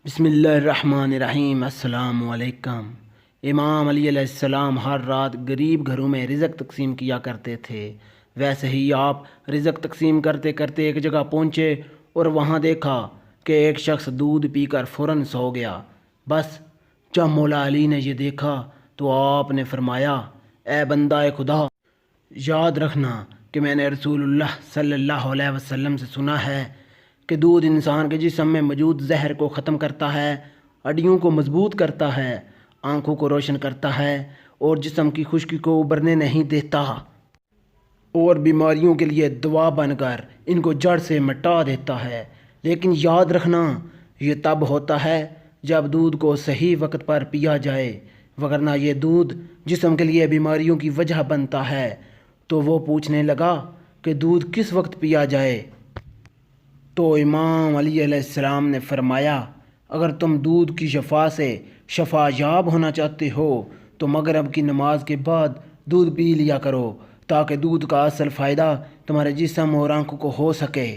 بسم اللہ الرحمن الرحیم۔ السلام علیکم۔ امام علی علیہ السلام ہر رات غریب گھروں میں رزق تقسیم کیا کرتے تھے۔ ویسے ہی آپ رزق تقسیم کرتے کرتے ایک جگہ پہنچے اور وہاں دیکھا کہ ایک شخص دودھ پی کر فوراً سو گیا۔ بس جب مولا علی نے یہ دیکھا تو آپ نے فرمایا، اے بندہ خدا، یاد رکھنا کہ میں نے رسول اللہ صلی اللہ علیہ وسلم سے سنا ہے کہ دودھ انسان کے جسم میں موجود زہر کو ختم کرتا ہے، ہڈیوں کو مضبوط کرتا ہے، آنکھوں کو روشن کرتا ہے اور جسم کی خشکی کو ابھرنے نہیں دیتا، اور بیماریوں کے لیے دوا بن کر ان کو جڑ سے مٹا دیتا ہے۔ لیکن یاد رکھنا، یہ تب ہوتا ہے جب دودھ کو صحیح وقت پر پیا جائے، وگرنہ یہ دودھ جسم کے لیے بیماریوں کی وجہ بنتا ہے۔ تو وہ پوچھنے لگا کہ دودھ کس وقت پیا جائے؟ تو امام علی علیہ السلام نے فرمایا، اگر تم دودھ کی شفا سے شفا یاب ہونا چاہتے ہو تو مغرب کی نماز کے بعد دودھ پی لیا کرو، تاکہ دودھ کا اصل فائدہ تمہارے جسم اور آنکھوں کو ہو سکے۔